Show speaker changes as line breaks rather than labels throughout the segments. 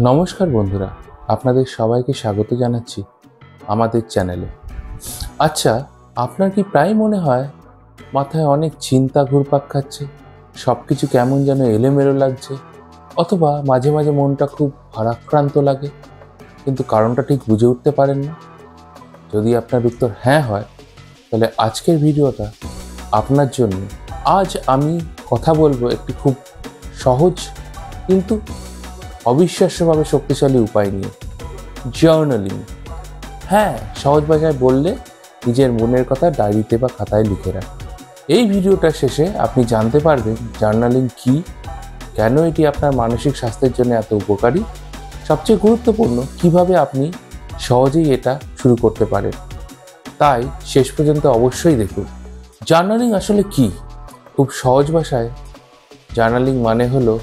নমস্কার বন্ধুরা, আপনাদের সবাইকে স্বাগত জানাচ্ছি আমাদের চ্যানেলে। আচ্ছা, আপনার কি প্রায় মনে হয় মাথায় অনেক চিন্তা ঘুরপাক খাচ্ছে, সব কিছু কেমন যেন এলোমেলো লাগছে, অথবা মাঝে মাঝে মনটা খুব ভারাক্রান্ত লাগে, কিন্তু কারণটা ঠিক বুঝে উঠতে পারেন না? যদি আপনার উত্তর হ্যাঁ হয়, তাহলে আজকের ভিডিওটা আপনার জন্য। আজ আমি কথা বলবো একটি খুব সহজ কিন্তু অবিশ্বাস্যভাবে শক্তিশালী উপায় নিয়ে, জার্নালিং। হ্যাঁ, সহজ ভাষায় বললে নিজের মনের কথা ডায়েরিতে বা খাতায় লিখে রাখ। এই ভিডিওটার শেষে আপনি জানতে পারবেন জার্নালিং কী, কেন এটি আপনার মানসিক স্বাস্থ্যের জন্য এত উপকারী, সবচেয়ে গুরুত্বপূর্ণ কিভাবে আপনি সহজেই এটা শুরু করতে পারেন। তাই শেষ পর্যন্ত অবশ্যই দেখুন। জার্নালিং আসলে কি? খুব সহজ ভাষায় জার্নালিং মানে হলো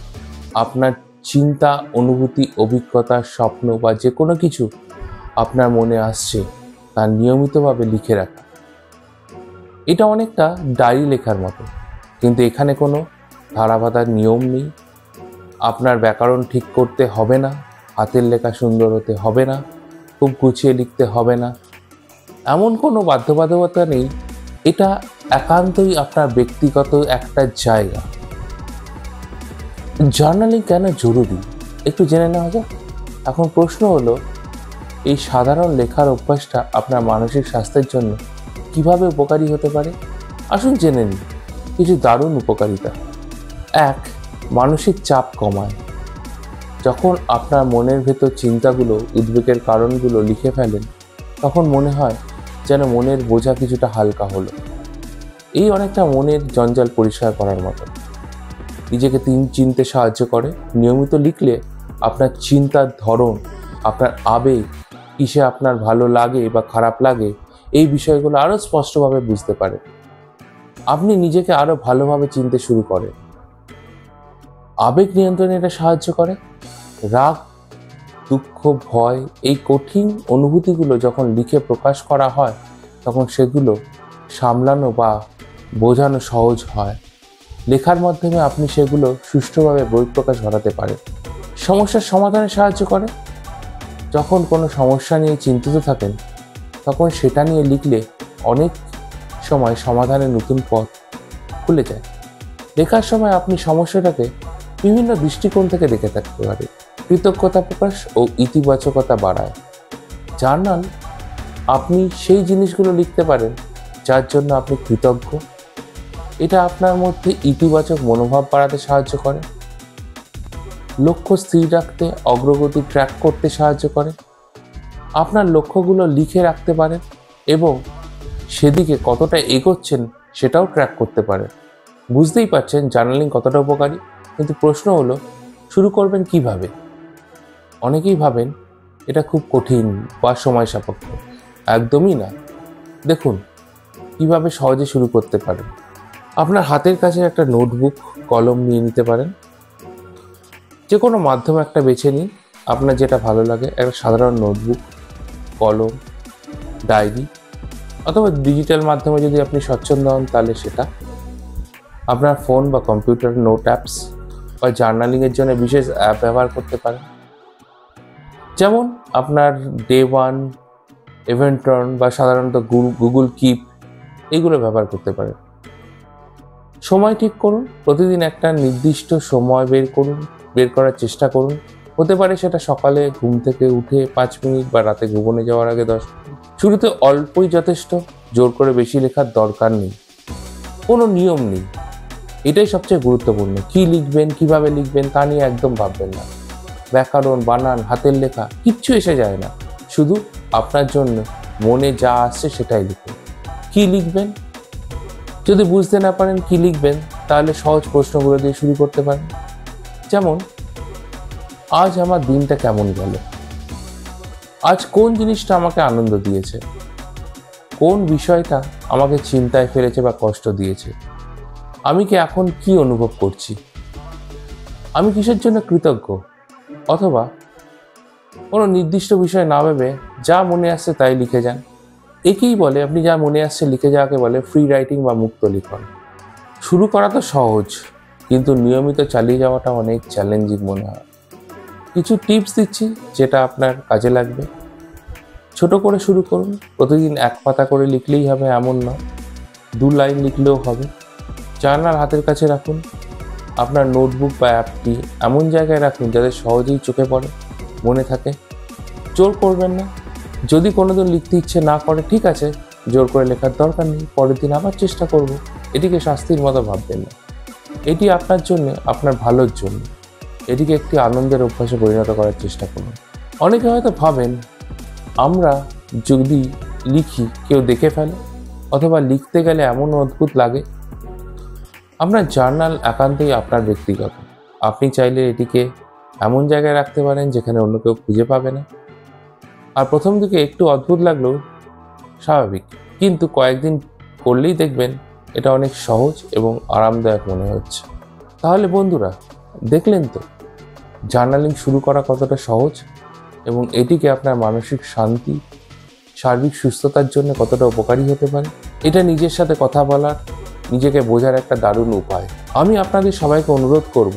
আপনার চিন্তা, অনুভূতি, অভিজ্ঞতা, স্বপ্ন বা যে কোনো কিছু আপনার মনে আসছে তা নিয়মিতভাবে লিখে রাখা। এটা অনেকটা ডায়েরি লেখার মতো, কিন্তু এখানে কোনো ধারাবাঁধার নিয়ম নেই। আপনার ব্যাকরণ ঠিক করতে হবে না, হাতের লেখা সুন্দর হতে হবে না, খুব গুছিয়ে লিখতে হবে না, এমন কোনো বাধ্যবাধকতা নেই। এটা একান্তই আপনার ব্যক্তিগত একটা জায়গা। জার্নালিং কেন জরুরি একটু জেনে নেওয়া যাক। এখন প্রশ্ন হলো, এই সাধারণ লেখার অভ্যাসটা আপনার মানসিক স্বাস্থ্যের জন্য কিভাবে উপকারী হতে পারে? আসুন জেনে নিই কিছু দারুণ উপকারিতা। 1. মানসিক চাপ কমায়। যখন আপনার মনের ভেতর চিন্তাগুলো, উদ্বেগের কারণগুলো লিখে ফেলেন, তখন মনে হয় যেন মনের বোঝা কিছুটা হালকা হলো। এই অনেকটা মনের জঞ্জাল পরিষ্কার করার মতো। নিজেকে চিনতে সাহায্য করে। নিয়মিত লিখলে আপনার চিন্তার ধরন, আপনার আবেগ, কিসে আপনার ভালো লাগে বা খারাপ লাগে, এই বিষয়গুলো আরও স্পষ্টভাবে বুঝতে পারে। আপনি নিজেকে আরও ভালোভাবে চিনতে শুরু করেন। আবেগ নিয়ন্ত্রণে এটা সাহায্য করে। রাগ, দুঃখ, ভয়, এই কঠিন অনুভূতিগুলো যখন লিখে প্রকাশ করা হয়, তখন সেগুলো সামলানো বা বোঝানো সহজ হয়। লেখার মাধ্যমে আপনি সেগুলো সুষ্ঠুভাবে বহিঃপ্রকাশ ঘটাতে পারেন। সমস্যার সমাধানে সাহায্য করে। যখন কোনো সমস্যা নিয়ে চিন্তিত থাকেন, তখন সেটা নিয়ে লিখলে অনেক সময় সমাধানের নতুন পথ খুলে যায়। লেখার সময় আপনি সমস্যাটাকে বিভিন্ন দৃষ্টিকোণ থেকে দেখে থাকতে পারেন। কৃতজ্ঞতা প্রকাশ ও ইতিবাচকতা বাড়ায়। জার্নাল আপনি সেই জিনিসগুলো লিখতে পারেন যার জন্য আপনি কৃতজ্ঞ। এটা আপনার মধ্যে ইতিবাচক মনোভাব বাড়াতে সাহায্য করে। লক্ষ্য স্থির রাখতে, অগ্রগতি ট্র্যাক করতে সাহায্য করে। আপনার লক্ষ্যগুলো লিখে রাখতে পারেন এবং সেদিকে কতটা এগোচ্ছেন সেটাও ট্র্যাক করতে পারেন। বুঝতেই পারছেন জার্নালিং কতটা উপকারী। কিন্তু প্রশ্ন হলো, শুরু করবেন কিভাবে? অনেকেই ভাবেন এটা খুব কঠিন বা সময় সাপেক্ষ। একদমই না। দেখুন কিভাবে সহজে শুরু করতে পারেন। আপনার হাতের কাছে একটা নোটবুক, কলম নিয়ে নিতে পারেন। যে কোনো মাধ্যম একটা বেছে নিন, আপনার যেটা ভালো লাগে। একটা সাধারণ নোটবুক, কলম, ডায়েরি, অথবা ডিজিটাল মাধ্যমে যদি আপনি স্বচ্ছন্দ হন তাহলে সেটা। আপনার ফোন বা কম্পিউটার নোট অ্যাপস বা জার্নালিংয়ের জন্য বিশেষ অ্যাপ ব্যবহার করতে পারেন, যেমন আপনার ডে ওয়ান, এভেন্টন বা সাধারণত গুগল কিপ, এইগুলো ব্যবহার করতে পারেন। সময় ঠিক করুন। প্রতিদিন একটা নির্দিষ্ট সময় বের করার চেষ্টা করুন। হতে পারে সেটা সকালে ঘুম থেকে উঠে 5 মিনিট বা রাতে ঘুমোতে যাওয়ার আগে 10 মিনিট। শুরুতে অল্পই যথেষ্ট, জোর করে বেশি লেখার দরকার নেই। কোনো নিয়ম নেই। এটাই সবচেয়ে গুরুত্বপূর্ণ। কি লিখবেন, কিভাবে লিখবেন তা নিয়ে একদম ভাববেন না। ব্যাকরণ, বানান, হাতের লেখা কিচ্ছু এসে যায় না। শুধু আপনার জন্য মনে যা আসছে সেটাই লিখুন। কি লিখবেন? যদি বুঝতে না পারেন কি লিখবেন, তাহলে সহজ প্রশ্নগুলো দিয়ে শুরু করতে পারেন। যেমন, আজ আমার দিনটা কেমন গেল? আজ কোন জিনিসটা আমাকে আনন্দ দিয়েছে? কোন বিষয়টা আমাকে চিন্তায় ফেলেছে বা কষ্ট দিয়েছে? আমি কি এখন কি অনুভব করছি? আমি কিসের জন্য কৃতজ্ঞ? অথবা কোনো নির্দিষ্ট বিষয় না ভেবে যা মনে আসছে তাই লিখে যান। একেই বলে, আপনি যা মনে আসছে লিখে যাওয়াকে বলে ফ্রি রাইটিং বা মুক্ত লিখন। শুরু করা তো সহজ, কিন্তু নিয়মিত চালিয়ে যাওয়াটা অনেক চ্যালেঞ্জিং মনে হয়। কিছু টিপস দিচ্ছি যেটা আপনার কাজে লাগবে। ছোট করে শুরু করুন, প্রতিদিন 1 পাতা করে লিখলেই হবে এমন নয়, 2 লাইন লিখলেও হবে। জার্নাল হাতের কাছে রাখুন, আপনার নোটবুক বা অ্যাপটি এমন জায়গায় রাখুন যাতে সহজেই চোখে পড়ে, মনে থাকে। জোর করবেন না, যদি কোনোদিন লিখতে ইচ্ছে না করে ঠিক আছে, জোর করে লেখার দরকার নেই, পরের দিন আবার চেষ্টা করব। এটিকে শাস্তির মতো ভাববেন না, এটি আপনার জন্য, আপনার ভালোর জন্য। এটিকে একটি আনন্দের অভ্যাসে পরিণত করার চেষ্টা করুন। অনেকে হয়তো ভাবেন আমরা যদি লিখি কেউ দেখে ফেলে, অথবা লিখতে গেলে এমন অদ্ভুত লাগে। আপনার জার্নাল একান্তই আপনার ব্যক্তিগত। আপনি চাইলে এটিকে এমন জায়গায় রাখতে পারেন যেখানে অন্য কেউ খুঁজে পাবে না। আর প্রথম দিকে একটু অদ্ভুত লাগলেও স্বাভাবিক, কিন্তু কয়েকদিন করলেই দেখবেন এটা অনেক সহজ এবং আরামদায়ক মনে হচ্ছে। তাহলে বন্ধুরা, দেখলেন তো জার্নালিং শুরু করা কতটা সহজ এবং এটিকে আপনার মানসিক শান্তি, সার্বিক সুস্থতার জন্য কতটা উপকারী হতে পারে। এটা নিজের সাথে কথা বলার, নিজেকে বোঝার একটা দারুণ উপায়। আমি আপনাদের সবাইকে অনুরোধ করব,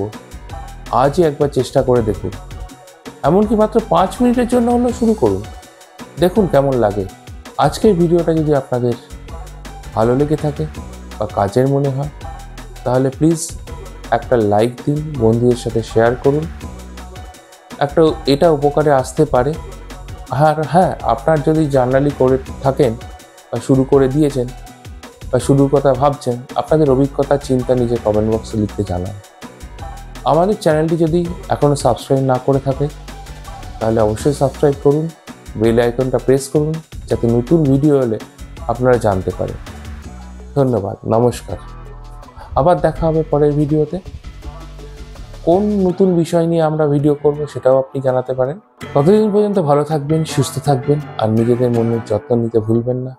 আজই একবার চেষ্টা করে দেখুন। এমনকি মাত্র 5 মিনিটের জন্য হলেও শুরু করুন, দেখুন কেমন লাগে। আজকের ভিডিওটা যদি আপনাদের ভালো লেগে থাকে বা কাজের মনে হয়, তাহলে প্লিজ একটা লাইক দিন, বন্ধুদের সাথে শেয়ার করুন। এটা উপকারে আসতে পারে। আর হ্যাঁ, আপনার যদি জার্নালি করে থাকেন বা শুরু করে দিয়েছেন বা শুরুর কথা ভাবছেন, আপনাদের অভিজ্ঞতা, চিন্তা নিজে কমেন্ট বক্সে লিখতে জানান। আমাদের চ্যানেলটি যদি এখনও সাবস্ক্রাইব না করে থাকে, তাহলে অবশ্যই সাবস্ক্রাইব করুন, বেল আইকনটা প্রেস করুন, যাতে নতুন ভিডিও এলে আপনারা জানতে পারেন। ধন্যবাদ, নমস্কার। আবার দেখা হবে পরের ভিডিওতে। কোন নতুন বিষয় নিয়ে আমরা ভিডিও করব সেটাও আপনি জানাতে পারেন। ততদিন পর্যন্ত ভালো থাকবেন, সুস্থ থাকবেন আর নিজেদের মনের যত্ন নিতে ভুলবেন না।